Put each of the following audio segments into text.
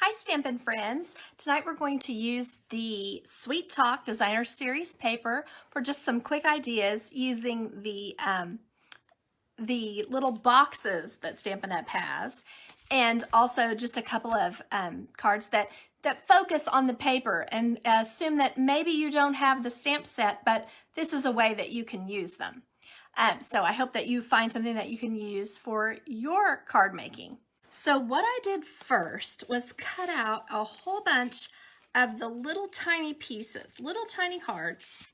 Hi Stampin' friends! Tonight we're going to use the Sweet Talk Designer Series paper for just some quick ideas using the little boxes that Stampin' Up! Has, and also just a couple of cards that focus on the paper and assume that maybe you don't have the stamp set, but this is a way that you can use them. So I hope that you find something that you can use for your card making. So what I did first was cut out a whole bunch of the little tiny pieces, little tiny hearts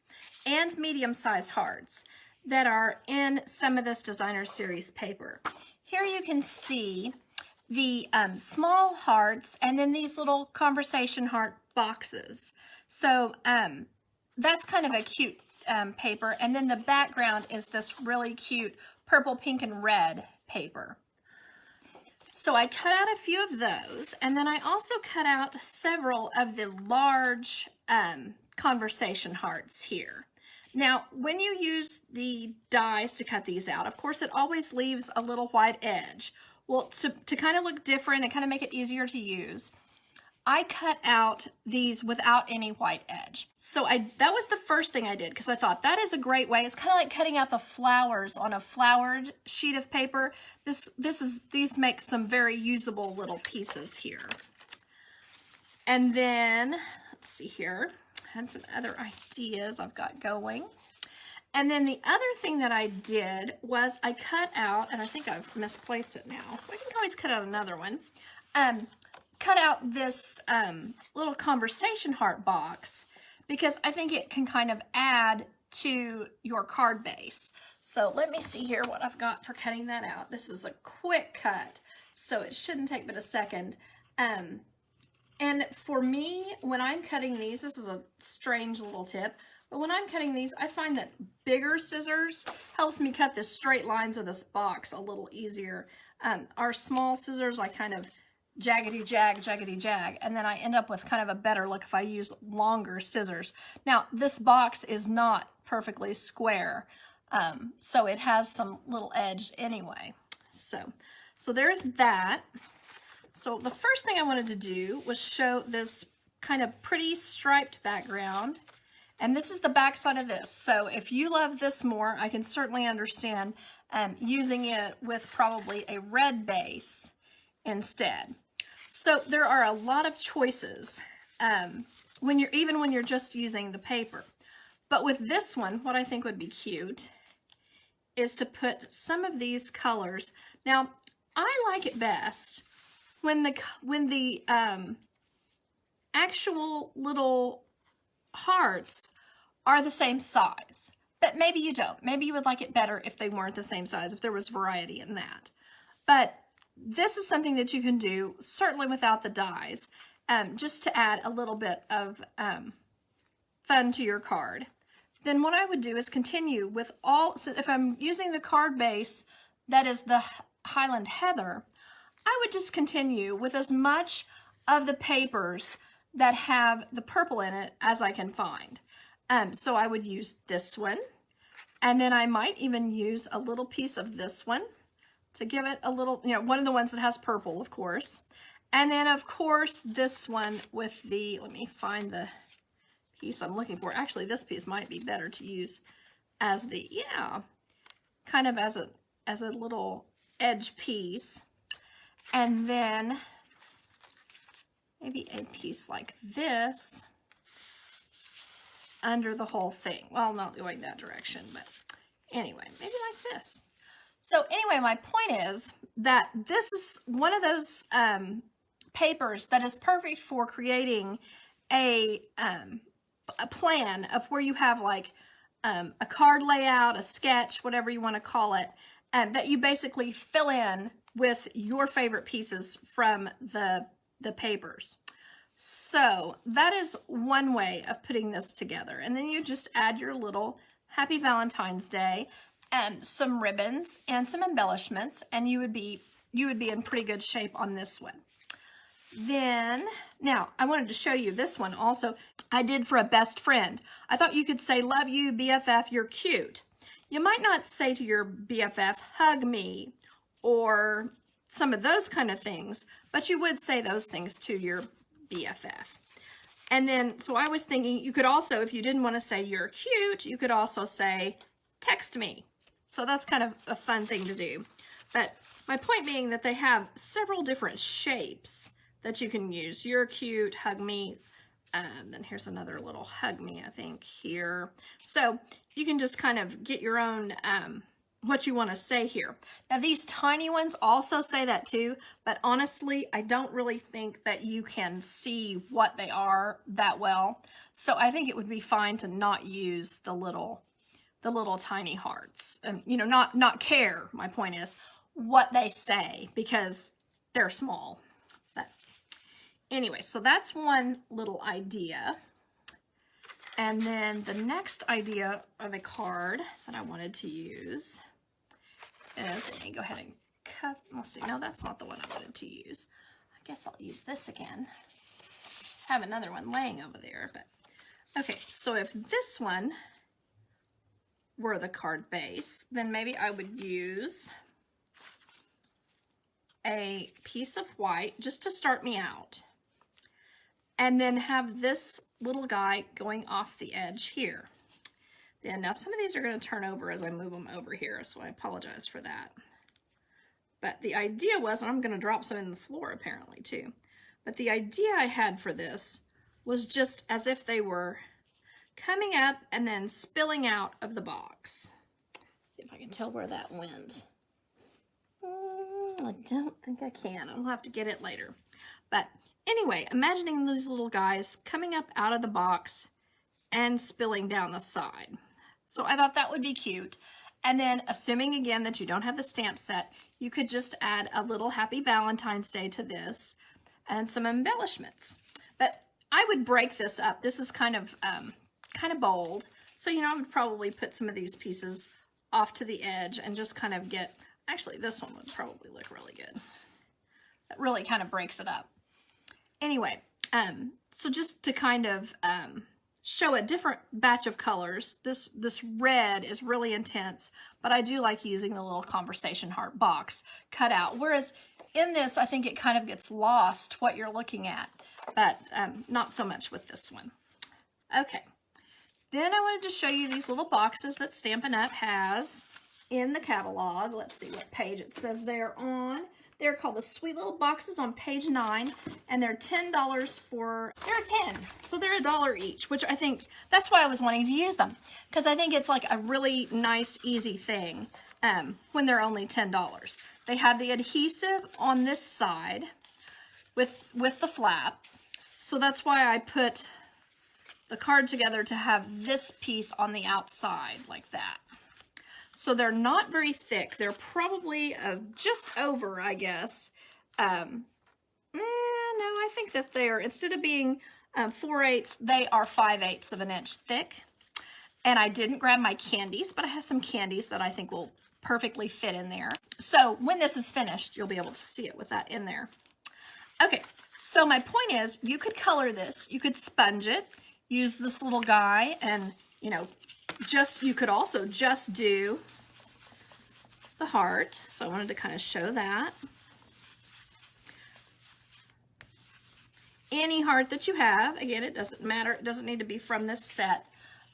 and medium-sized hearts that are in some of this designer series paper. Here you can see the small hearts and then these little conversation heart boxes. So that's kind of a cute paper, and then the background is this really cute purple, pink, and red paper. So I cut out a few of those, and then I also cut out several of the large conversation hearts here. Now, when you use the dies to cut these out, of course, it always leaves a little white edge. Well, to kind of look different and kind of make it easier to use, I cut out these without any white edge. So that was the first thing I did, because I thought that is a great way. It's kind of like cutting out the flowers on a flowered sheet of paper. These make some very usable little pieces here. And then, let's see here, I had some other ideas I've got going. And then the other thing that I did was I cut out, and I think I've misplaced it now, so I can always cut out another one. Cut out this little conversation heart box because I think it can kind of add to your card base. So let me see here what I've got for cutting that out. This is a quick cut, so it shouldn't take but a second. And for me, when I'm cutting these, this is a strange little tip, but when I'm cutting these, I find that bigger scissors helps me cut the straight lines of this box a little easier. Our small scissors, I kind of jaggedy jag, and then I end up with kind of a better look if I use longer scissors. Now, this box is not perfectly square, so it has some little edge anyway. So there's that. So the first thing I wanted to do was show this kind of pretty striped background, and this is the back side of this. So if you love this more, I can certainly understand using it with probably a red base instead. So there are a lot of choices when you're just using the paper. But with this one, what I think would be cute is to put some of these colors. Now, I like it best when the actual little hearts are the same size. But maybe you don't. Maybe you would like it better if they weren't the same size, if there was variety in that. But this is something that you can do, certainly without the dies, just to add a little bit of fun to your card. Then what I would do is continue with so if I'm using the card base that is the Highland Heather, I would just continue with as much of the papers that have the purple in it as I can find. So I would use this one, and then I might even use a little piece of this one to give it a little, one of the ones that has purple, of course. And then, of course, this one with the, let me find the piece I'm looking for. Actually, this piece might be better to use as the, kind of as a little edge piece. And then maybe a piece like this under the whole thing. Well, not going that direction, but anyway, maybe like this. So anyway, my point is that this is one of those papers that is perfect for creating a plan of where you have like a card layout, a sketch, whatever you want to call it, that you basically fill in with your favorite pieces from the papers. So that is one way of putting this together. And then you just add your little Happy Valentine's Day and some ribbons and some embellishments, and you would be in pretty good shape on this one. Then, now I wanted to show you this one also. I did for a best friend. I thought you could say, "Love you, BFF, you're cute." You might not say to your BFF, "Hug me," or some of those kind of things, but you would say those things to your BFF. And then, so I was thinking you could also, if you didn't want to say you're cute, you could also say, text me. So that's kind of a fun thing to do. But my point being that they have several different shapes that you can use. You're cute, hug me. Then here's another little hug me, I think, here. So you can just kind of get your own, what you want to say here. Now these tiny ones also say that too, but honestly, I don't really think that you can see what they are that well. So I think it would be fine to not use the little tiny hearts. You know, not care, my point is, what they say, because they're small. But anyway, so that's one little idea. And then the next idea of a card that I wanted to use is, let me go ahead and cut, let's see, no, that's not the one I wanted to use. I guess I'll use this again. I have another one laying over there, but okay, so if this one were the card base, then maybe I would use a piece of white just to start me out. And then have this little guy going off the edge here. Then now some of these are going to turn over as I move them over here, so I apologize for that. But the idea was, and I'm going to drop some in the floor apparently too, but the idea I had for this was just as if they were coming up and then spilling out of the box. See if I can tell where that went. I don't think I can. I'll have to get it later. But anyway, imagining these little guys coming up out of the box and spilling down the side. So I thought that would be cute. And then assuming again that you don't have the stamp set, you could just add a little Happy Valentine's Day to this and some embellishments. But I would break this up. This is kind of bold. So, you know, I would probably put some of these pieces off to the edge and just kind of get, actually this one would probably look really good. That really kind of breaks it up. Anyway, so just to kind of show a different batch of colors, this red is really intense, but I do like using the little conversation heart box cut out. Whereas in this, I think it kind of gets lost what you're looking at, but not so much with this one. Okay, then I wanted to show you these little boxes that Stampin' Up! Has in the catalog. Let's see what page it says they're on. They're called the Sweet Little Boxes on page 9, and they're $10 for, they're 10, so they're $1 each, which I think, that's why I was wanting to use them, because I think it's like a really nice, easy thing when they're only $10. They have the adhesive on this side with the flap, so that's why I put the card together to have this piece on the outside like that. So they're not very thick. They're probably just over, I guess. No, I think that they're, instead of being 4/8, they are 5/8 of an inch thick. And I didn't grab my candies, but I have some candies that I think will perfectly fit in there. So when this is finished, you'll be able to see it with that in there. Okay, so my point is, you could color this. You could sponge it, use this little guy, and, you know, you could also just do the heart. So I wanted to kind of show that. Any heart that you have, again, it doesn't matter. It doesn't need to be from this set.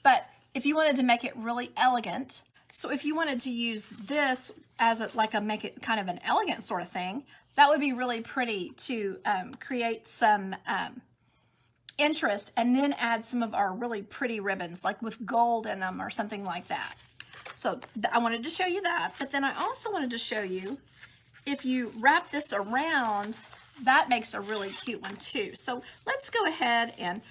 But if you wanted to make it really elegant, so if you wanted to use this as make it kind of an elegant sort of thing, that would be really pretty to create some interest, and then add some of our really pretty ribbons, like with gold in them or something like that. So I wanted to show you that, but then I also wanted to show you, if you wrap this around, that makes a really cute one too. So let's go ahead, and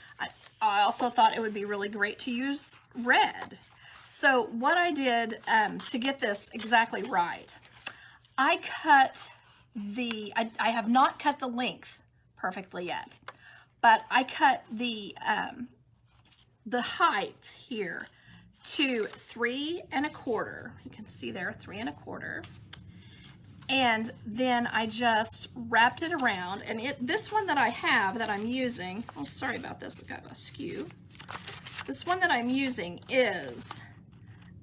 I also thought it would be really great to use red. So what I did to get this exactly right, I cut I have not cut the length perfectly yet, but I cut the height here to 3 1/4. You can see there, 3 1/4. And then I just wrapped it around, and this one that I have that I'm using, oh, sorry about this, it got askew. This one that I'm using is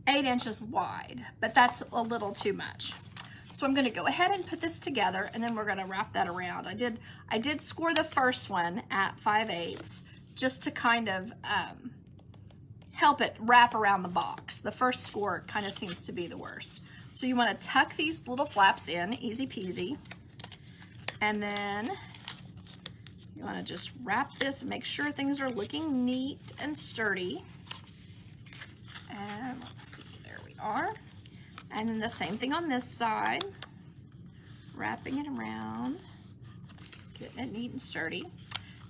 8 inches wide, but that's a little too much. So I'm going to go ahead and put this together, and then we're going to wrap that around. I did score the first one at 5/8 just to kind of help it wrap around the box. The first score kind of seems to be the worst. So you want to tuck these little flaps in, easy peasy, and then you want to just wrap this and make sure things are looking neat and sturdy. And let's see, there we are. And then the same thing on this side, wrapping it around, getting it neat and sturdy.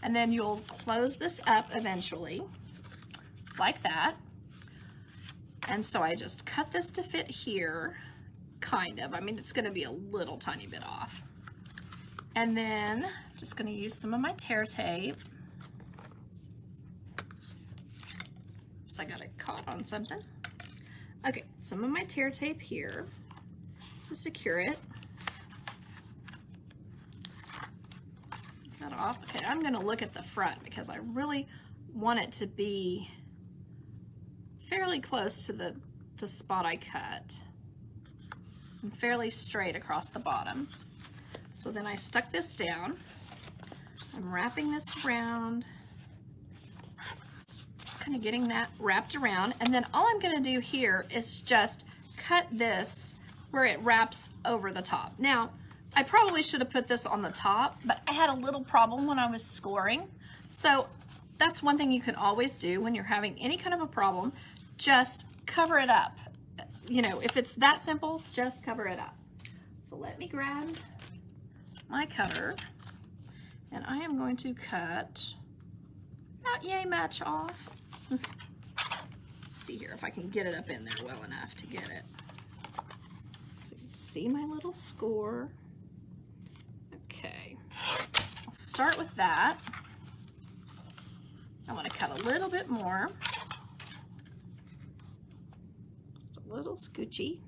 And then you'll close this up eventually, like that. And so I just cut this to fit here, kind of. I mean, it's gonna be a little tiny bit off. And then I'm just gonna use some of my tear tape. Oops, I got it caught on something. Okay, some of my tear tape here to secure it. Get that off. Okay, I'm gonna look at the front because I really want it to be fairly close to the spot I cut and fairly straight across the bottom. So then I stuck this down. I'm wrapping this around. Just kind of getting that wrapped around, and then all I'm going to do here is just cut this where it wraps over the top. Now, I probably should have put this on the top, but I had a little problem when I was scoring. So that's one thing you can always do when you're having any kind of a problem. Just cover it up. You know, if it's that simple, just cover it up. So let me grab my cutter, and I am going to cut not yay much off. Let's see here if I can get it up in there well enough to get it. So you can see my little score. Okay, I'll start with that. I want to cut a little bit more. Just a little scoochy.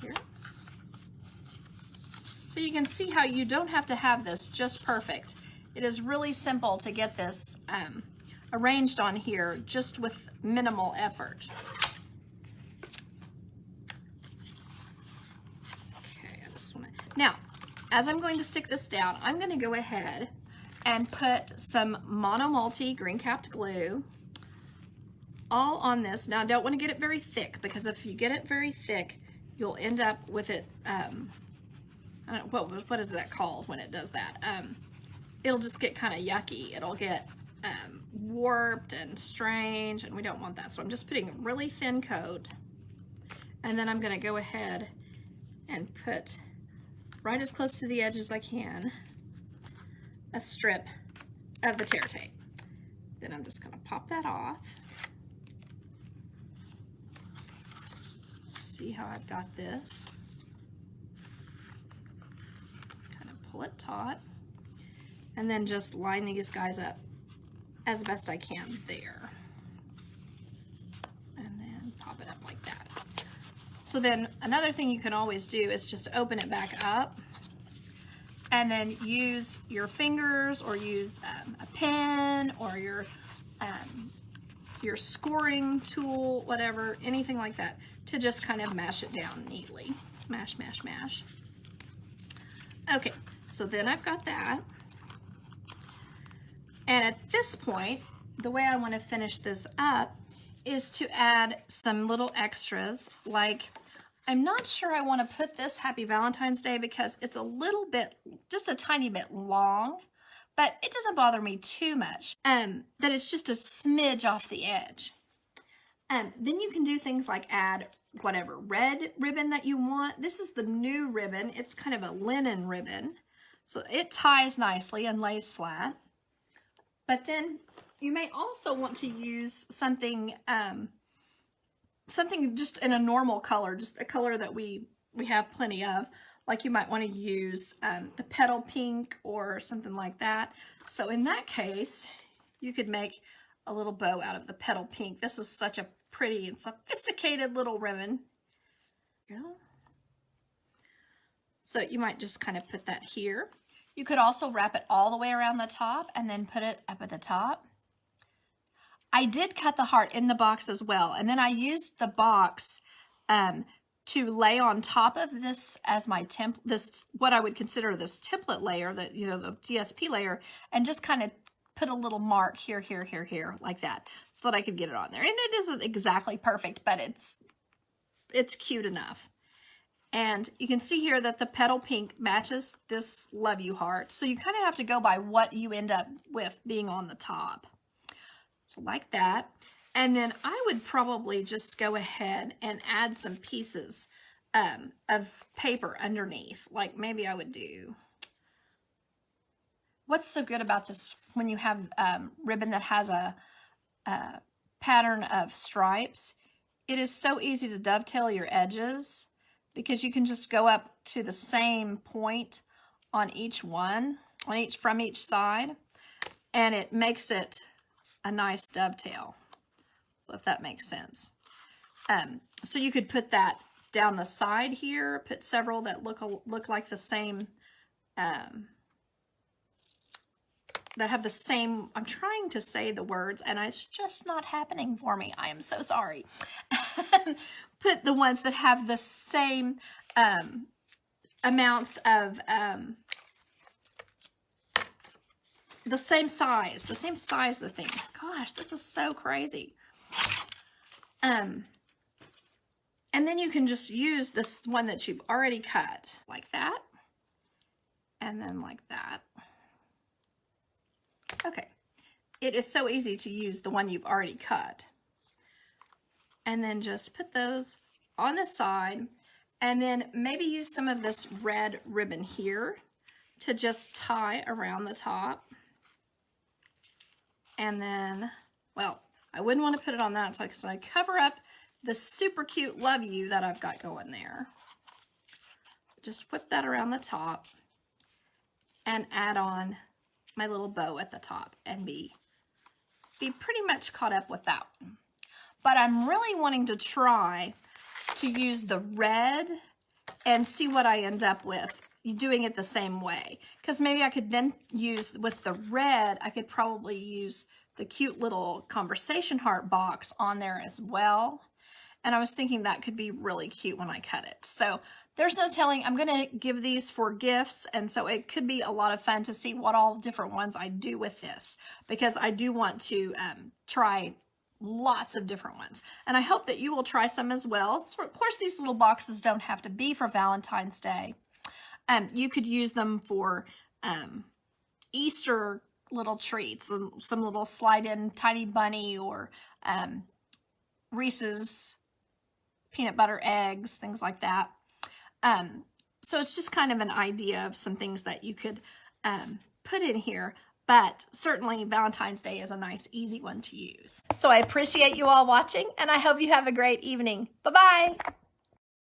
Here. So you can see how you don't have to have this just perfect. It is really simple to get this arranged on here just with minimal effort. Okay, I just want to... Now, as I'm going to stick this down, I'm going to go ahead and put some mono-multi green-capped glue all on this. Now, I don't want to get it very thick, because if you get it very thick, you'll end up with it... I don't know, what is that called when it does that? It'll just get kind of yucky. It'll get warped and strange, and we don't want that. So I'm just putting a really thin coat, and then I'm going to go ahead and put right as close to the edge as I can a strip of the tear tape. Then I'm just going to pop that off. See how I've got this. Kind of pull it taut. And then just line these guys up as best I can there. And then pop it up like that. So then another thing you can always do is just open it back up and then use your fingers or use a pen or your scoring tool, whatever, anything like that, to just kind of mash it down neatly. Mash, mash, mash. Okay, so then I've got that. And at this point, the way I want to finish this up is to add some little extras. Like, I'm not sure I want to put this Happy Valentine's Day because it's a little bit, just a tiny bit long, but it doesn't bother me too much. That it's just a smidge off the edge. Then you can do things like add whatever red ribbon that you want. This is the new ribbon. It's kind of a linen ribbon. So it ties nicely and lays flat. But then you may also want to use something something just in a normal color, just a color that we have plenty of. Like you might want to use the petal pink or something like that. So in that case, you could make a little bow out of the petal pink. This is such a pretty and sophisticated little ribbon. So you might just kind of put that here. You could also wrap it all the way around the top and then put it up at the top. I did cut the heart in the box as well, and then I used the box to lay on top of this as my what I would consider this template layer, that, you know, the DSP layer, and just kind of put a little mark here, here, here, here, like that, so that I could get it on there. And it isn't exactly perfect, but it's cute enough. And you can see here that the petal pink matches this Love You heart. So you kind of have to go by what you end up with being on the top. So like that. And then I would probably just go ahead and add some pieces of paper underneath. Like maybe I would do, what's so good about this when you have ribbon that has a pattern of stripes? It is so easy to dovetail your edges, because you can just go up to the same point on each one, from each side, and it makes it a nice dovetail. So if that makes sense. So you could put that down the side here, put several that look like the same, that have the same, I'm trying to say the words and it's just not happening for me. I am so sorry. Put the ones that have the same amounts of, the same size of things. Gosh, this is so crazy. And then you can just use this one that you've already cut, like that, and then like that. Okay, it is so easy to use the one you've already cut. And then just put those on the side, and then maybe use some of this red ribbon here to just tie around the top. And then, well, I wouldn't want to put it on that side because I cover up the super cute Love You that I've got going there. Just whip that around the top and add on my little bow at the top and be pretty much caught up with that one. But I'm really wanting to try to use the red and see what I end up with doing it the same way. Because maybe I could then use, with the red, I could probably use the cute little conversation heart box on there as well. And I was thinking that could be really cute when I cut it. So there's no telling. I'm going to give these for gifts, and so it could be a lot of fun to see what all different ones I do with this, because I do want to try lots of different ones. And I hope that you will try some as well. So of course, these little boxes don't have to be for Valentine's Day. You could use them for Easter little treats, some little slide-in tiny bunny, or Reese's peanut butter eggs, things like that. So it's just kind of an idea of some things that you could put in here, but certainly Valentine's Day is a nice, easy one to use. So I appreciate you all watching, and I hope you have a great evening. Bye-bye.